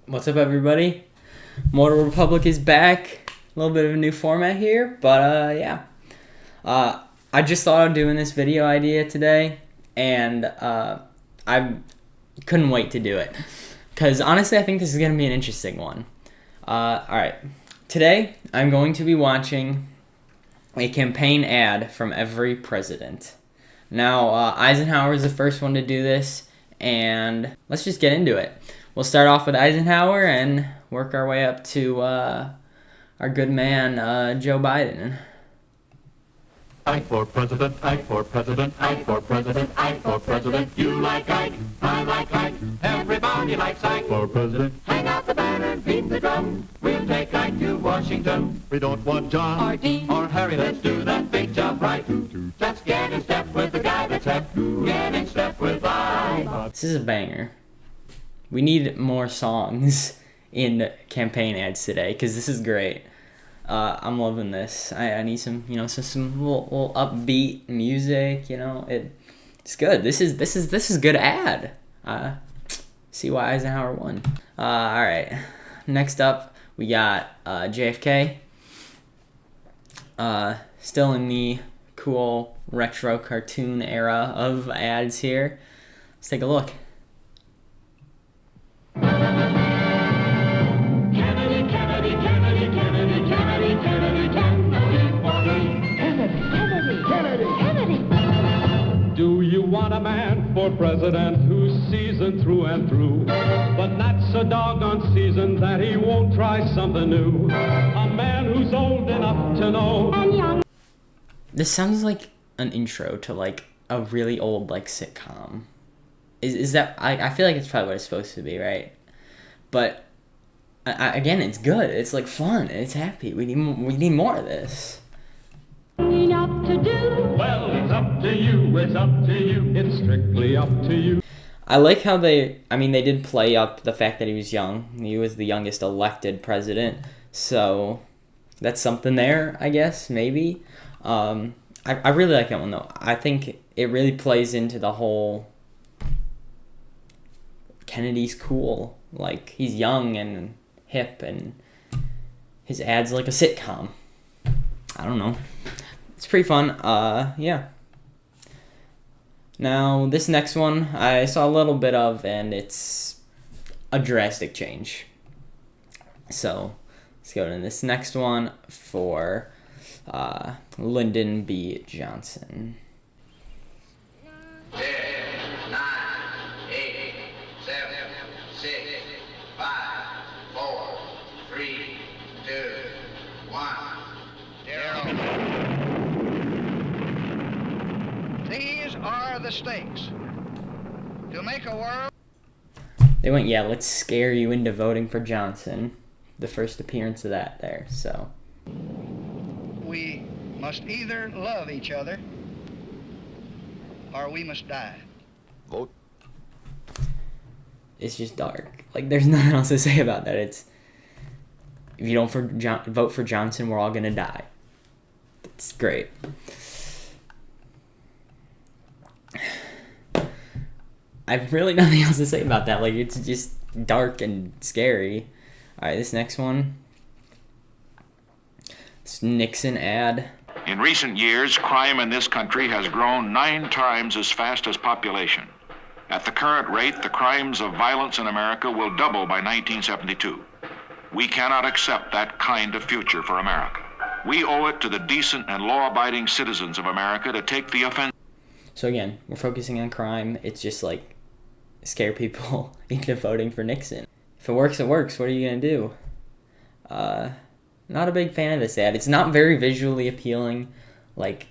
What's up, everybody? MortalRepublic is back. A little bit of a new format here, but yeah. I just thought of doing this video idea today, and I couldn't wait to do it. Because honestly, I think this is going to be an interesting one. Alright, today I'm going to be watching a campaign ad from every president. Now, Eisenhower is the first one to do this, and let's just get into it. We'll start off with Eisenhower and work our way up to our good man, Joe Biden. Ike for president, Ike for president, Ike for president, Ike for president. You like Ike, I like Ike, everybody likes Ike for president. Hang out the banner, beat the drum, we'll take Ike to Washington. We don't want John or Dean or Harry, let's do that big job right. Just get in step with the guy that's hep, get in step with Ike. This is a banger. We need more songs in campaign ads today, because this is great. I'm loving this. I need some, some little upbeat music. It's good. This is good ad. See why Eisenhower won. All right. Next up, we got JFK. Still in the cool retro cartoon era of ads here. Let's take a look. Do you want a man for president who's seasoned through and through, but not so doggone seasoned that he won't try something new? A man who's old enough to know and young. This sounds like an intro to like a really old like sitcom. Is that I feel like it's probably what it's supposed to be, right? But again, it's good. It's like fun. It's happy. We need more of this. Up to do. Well, it's up to you. It's up to you. It's strictly up to you. I like how they did play up the fact that he was young. He was the youngest elected president, so that's something there, I guess, maybe. I really like that one though. I think it really plays into the whole Kennedy's cool. Like, he's young and hip, and his ad's like a sitcom. I don't know. It's pretty fun. Yeah. Now, this next one I saw a little bit of, and it's a drastic change. So, let's go to this next one for Lyndon B. Johnson. 10, 9, 8, 7, 6, 5, 4, 3, 2, 1, 0. These are the stakes. To make a world. They went, yeah, let's scare you into voting for Johnson. The first appearance of that there, so. We must either love each other or we must die. Vote. It's just dark. Like, there's nothing else to say about that. It's, if you don't vote for Johnson, we're all gonna die. It's great. I've really nothing else to say about that. Like, it's just dark and scary. All right, this next one. This Nixon ad. In recent years, crime in this country has grown 9 times as fast as population. At the current rate, the crimes of violence in America will double by 1972. We cannot accept that kind of future for America. We owe it to the decent and law-abiding citizens of America to take the offense. So again, we're focusing on crime. It's just like scare people into voting for Nixon. If it works, it works. What are you gonna do? Not a big fan of this ad. It's not very visually appealing. Like,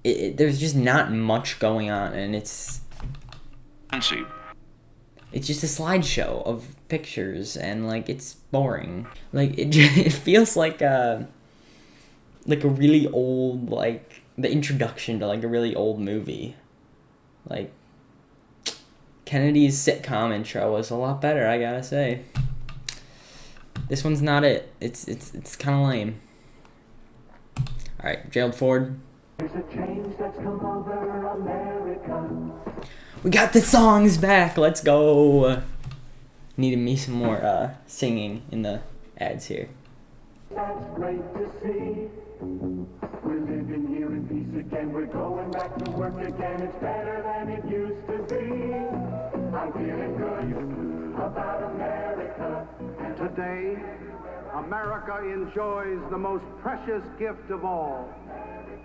there's just not much going on, and it's just a slideshow of pictures, and like it's boring. Like it feels like a really old, like the introduction to like a really old movie. Like, Kennedy's sitcom intro was a lot better, I gotta say. This one's not it. It's kind of lame. All right, Gerald Ford. There's a change that's come over America. We got the songs back. Let's go. needed me some more singing in the ads here. That's great to see. We're living here in peace again. We're going back to work again. It's better than it used to be. I'm feeling good about America. And Today, America enjoys the most precious gift of all.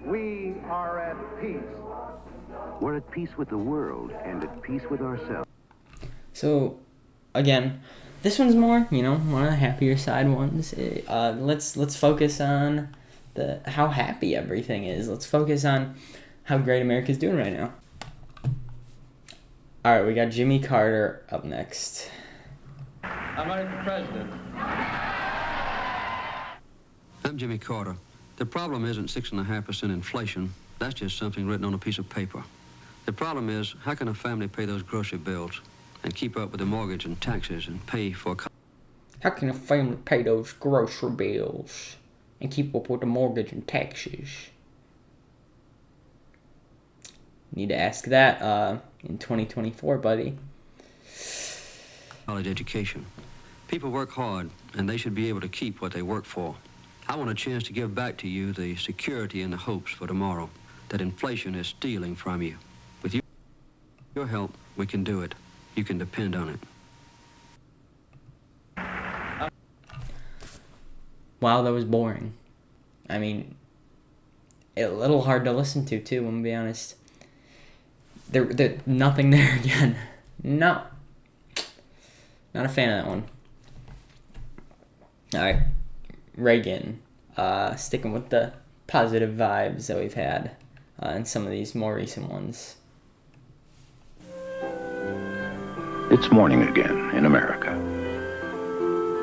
We are at peace. We're at peace with the world and at peace with ourselves. So, again, this one's more, one of the happier side ones. Let's focus on how happy everything is. Let's focus on how great America's doing right now. All right, we got Jimmy Carter up next. American president. I'm Jimmy Carter. The problem isn't 6.5% inflation. That's just something written on a piece of paper. The problem is, how can a family pay those grocery bills and keep up with the mortgage and taxes and pay for... How can a family pay those grocery bills and keep up with the mortgage and taxes? Need to ask that in 2024, buddy. College education. People work hard, and they should be able to keep what they work for. I want a chance to give back to you the security and the hopes for tomorrow that inflation is stealing from you. With your help, we can do it. You can depend on it. Wow, that was boring. I mean, a little hard to listen to, too, I'm going to be honest. There, nothing there again. No. Not a fan of that one. All right. Reagan. Sticking with the positive vibes that we've had in some of these more recent ones. It's morning again in America.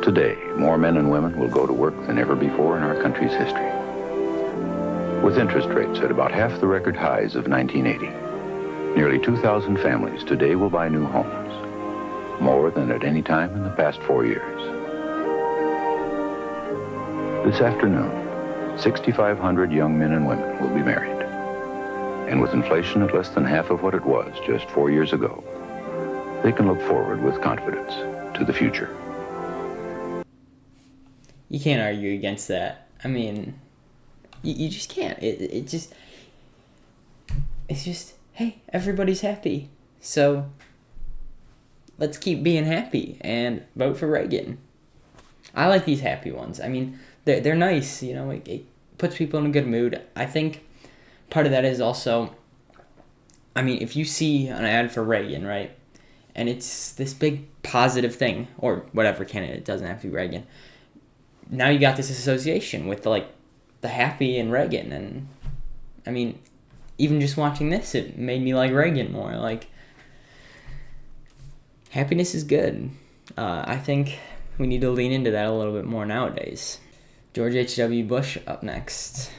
Today, more men and women will go to work than ever before in our country's history. With interest rates at about half the record highs of 1980, nearly 2,000 families today will buy new homes, more than at any time in the past 4 years. This afternoon, 6,500 young men and women will be married. And with inflation at less than half of what it was just 4 years ago, they can look forward with confidence to the future. You can't argue against that. I mean, you just can't. It's just, hey, everybody's happy. So let's keep being happy and vote for Reagan. I like these happy ones. I mean, they're nice, it puts people in a good mood. I think part of that is also, I mean, if you see an ad for Reagan, right, and it's this big positive thing, or whatever candidate, it doesn't have to be Reagan, now you got this association with the happy and Reagan, and I mean, even just watching this, it made me like Reagan more. Like, happiness is good. I think we need to lean into that a little bit more nowadays. George H.W. Bush up next.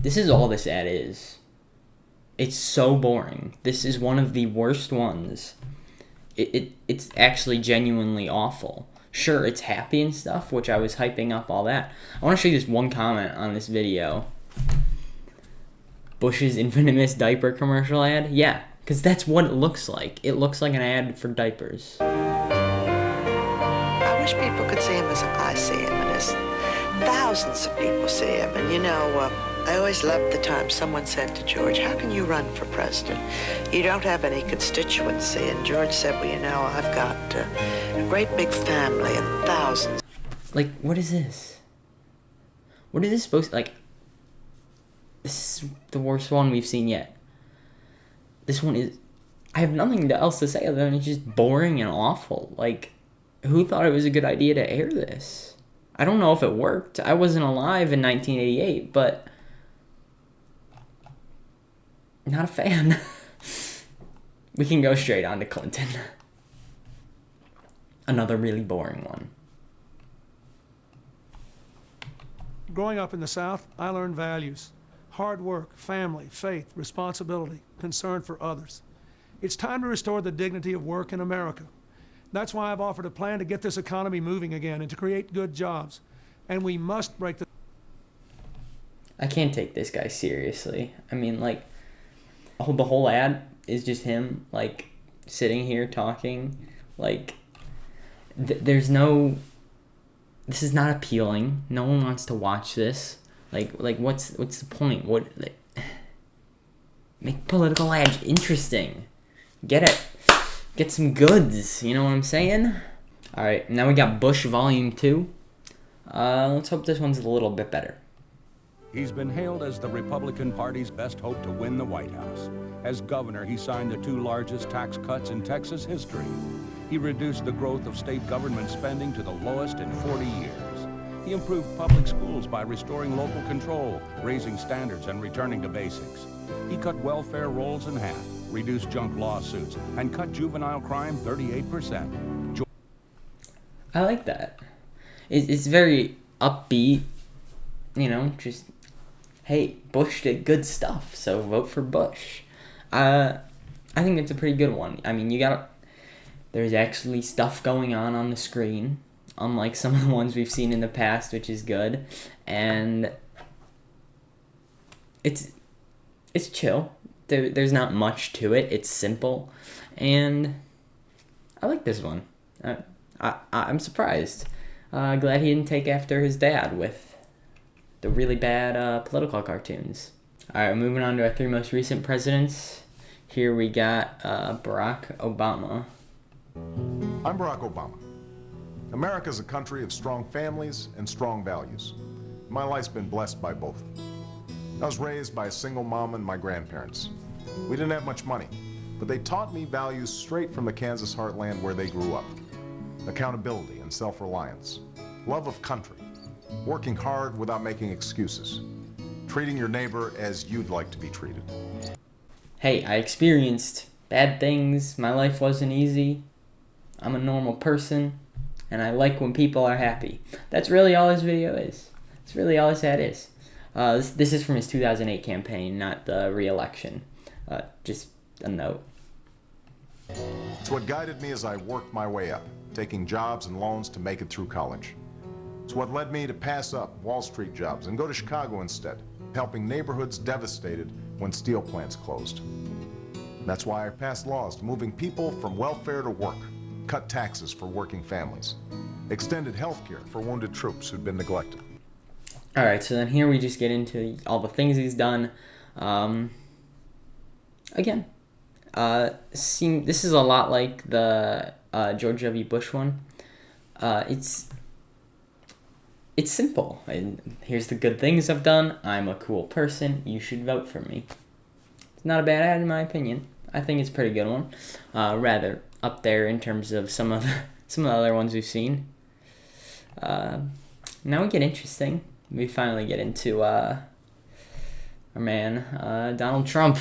This is all this ad is. It's so boring. This is one of the worst ones. It's actually genuinely awful. Sure, it's happy and stuff, which I was hyping up all that. I want to show you this one comment on this video. Bush's infamous diaper commercial ad? Yeah, because that's what it looks like. It looks like an ad for diapers. I wish people could see him as I see him, and as thousands of people see him. And I always loved the time someone said to George, how can you run for president? You don't have any constituency. And George said, well, I've got a great big family and thousands. Like, what is this? What is this supposed to, this is the worst one we've seen yet. This one is, I have nothing else to say other than it's just boring and awful. Like, who thought it was a good idea to air this? I don't know if it worked. I wasn't alive in 1988, but not a fan. We can go straight on to Clinton. Another really boring one. Growing up in the South, I learned values. Hard work, family, faith, responsibility, concern for others. It's time to restore the dignity of work in America. That's why I've offered a plan to get this economy moving again and to create good jobs. And we must break the... I can't take this guy seriously. I mean, like, the whole ad is just him, like, sitting here talking. Like, there's no... This is not appealing. No one wants to watch this. Like what's the point? Make political ads interesting. Get it. Get some goods. You know what I'm saying? All right, now we got Bush Volume 2. Let's hope this one's a little bit better. He's been hailed as the Republican Party's best hope to win the White House. As governor, he signed the 2 largest tax cuts in Texas history. He reduced the growth of state government spending to the lowest in 40 years. He improved public schools by restoring local control, raising standards, and returning to basics. He cut welfare rolls in half, reduced junk lawsuits, and cut juvenile crime 38%. I like that. It's very upbeat, you know, just, hey, Bush did good stuff, so vote for Bush. I think it's a pretty good one. I mean, there's actually stuff going on the screen, unlike some of the ones we've seen in the past, which is good. And it's chill. There's not much to it. It's simple. And I like this one. I'm surprised. Glad he didn't take after his dad with the really bad political cartoons. Alright, moving on to our 3 most recent presidents. Here we got Barack Obama. I'm Barack Obama. America is a country of strong families and strong values. My life's been blessed by both. I was raised by a single mom and my grandparents. We didn't have much money, but they taught me values straight from the Kansas heartland where they grew up. Accountability and self-reliance, love of country, working hard without making excuses, treating your neighbor as you'd like to be treated. Hey, I experienced bad things. My life wasn't easy. I'm a normal person, and I like when people are happy. That's really all his video is. That's really all his ad is. This is from his 2008 campaign, not the re-election. Just a note. It's what guided me as I worked my way up, taking jobs and loans to make it through college. It's what led me to pass up Wall Street jobs and go to Chicago instead, helping neighborhoods devastated when steel plants closed. That's why I passed laws moving people from welfare to work, cut taxes for working families, extended health care for wounded troops who'd been neglected. Alright, so then here we just get into all the things he's done. Again, this is a lot like the George W. Bush one. It's simple. And here's the good things I've done. I'm a cool person. You should vote for me. It's not a bad ad in my opinion. I think it's a pretty good one. Rather up there in terms of some of the other ones we've seen. Now we get interesting. We finally get into our man, Donald Trump.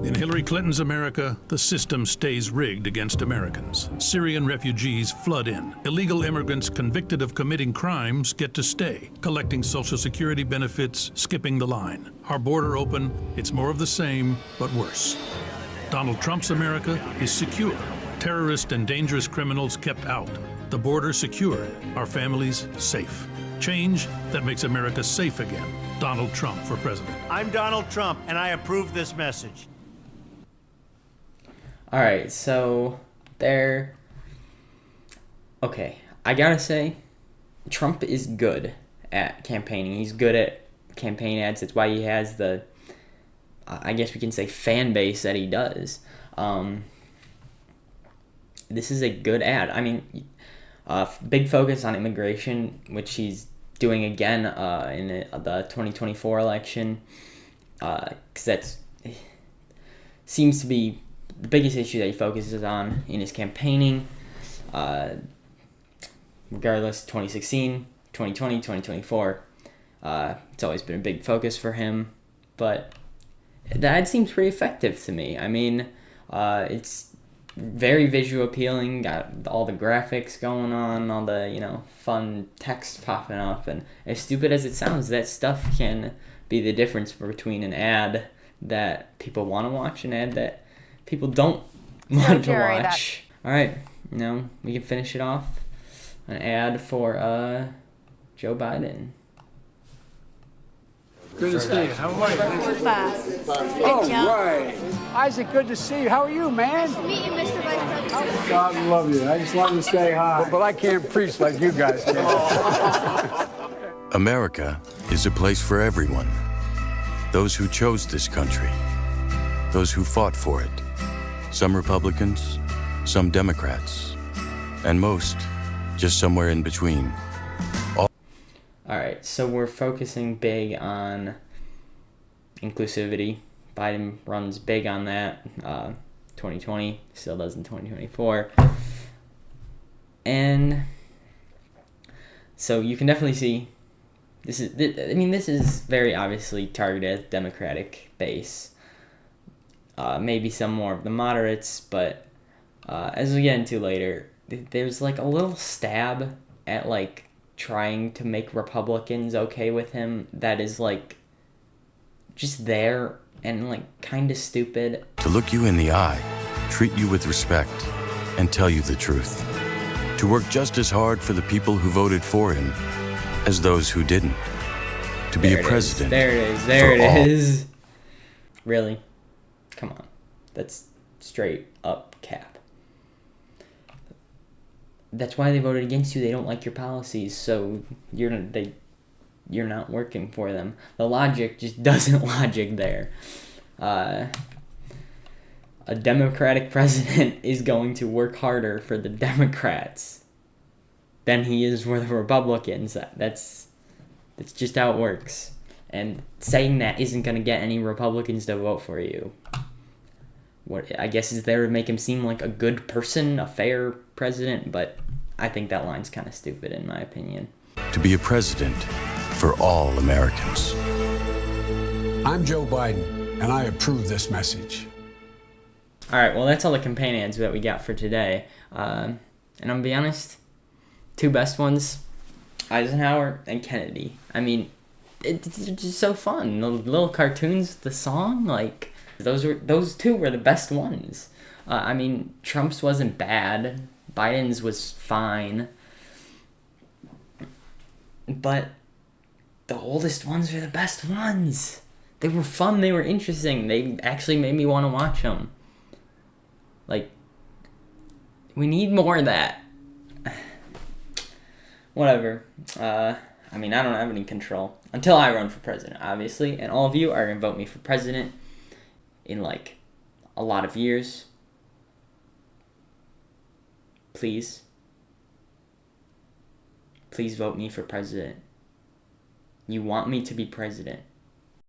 In Hillary Clinton's America, the system stays rigged against Americans. Syrian refugees flood in. Illegal immigrants convicted of committing crimes get to stay, collecting Social Security benefits, skipping the line. Our border open, it's more of the same, but worse. Donald Trump's America is secure. Terrorists and dangerous criminals kept out. The border secure. Our families safe. Change that makes America safe again. Donald Trump for president. I'm Donald Trump, and I approve this message. Alright, so there. Okay, I gotta say, Trump is good at campaigning. He's good at campaign ads. That's why he has the, I guess we can say, fan base that he does. This is a good ad. I mean, big focus on immigration, which he's doing again in the 2024 election, because that seems to be the biggest issue that he focuses on in his campaigning. Regardless, 2016, 2020, 2024, it's always been a big focus for him, but the ad seems pretty effective to me. I mean, it's very visual appealing, got all the graphics going on, all the, fun text popping up, and as stupid as it sounds, that stuff can be the difference between an ad that people want to watch and an ad that people don't want to Jerry, watch. All right, now we can finish it off. An ad for Joe Biden. Good to see you. How are you? Oh, right. Isaac, good to see you. How are you, man? Nice to meet you, Mr. Vice President. God love you. I just wanted to say hi. But I can't preach like you guys can. America is a place for everyone. Those who chose this country. Those who fought for it. Some Republicans, some Democrats, and most just somewhere in between. Alright, so we're focusing big on inclusivity. Biden runs big on that. 2020, still does in 2024. And so you can definitely see this is very obviously targeted at the Democratic base. Maybe some more of the moderates, but as we get into later, there's like a little stab at like trying to make Republicans okay with him that is like just there and like kind of stupid. To look you in the eye, treat you with respect, and tell you the truth. To work just as hard for the people who voted for him as those who didn't. To be a president. There it is. Really? Come on. That's straight up cap. That's why they voted against you. They don't like your policies, so you're not working for them. The logic just doesn't logic there. A Democratic president is going to work harder for the Democrats than he is for the Republicans. That's just how it works. And saying that isn't going to get any Republicans to vote for you. What I guess is there to make him seem like a good person, a fair president, but I think that line's kind of stupid in my opinion. To be a president for all Americans. I'm Joe Biden, and I approve this message. All right, well, that's all the campaign ads that we got for today. And I'm going to be honest, two best ones, Eisenhower and Kennedy. I mean, it's just so fun. The little cartoons, the song, like, those two were the best ones. I mean, Trump's wasn't bad. Biden's was fine. But the oldest ones were the best ones. They were fun. They were interesting. They actually made me want to watch them. Like, we need more of that. Whatever. I mean, I don't have any control. Until I run for president, obviously. And all of you are going to vote me for president in, like, a lot of years. Please. Please vote me for president. You want me to be president.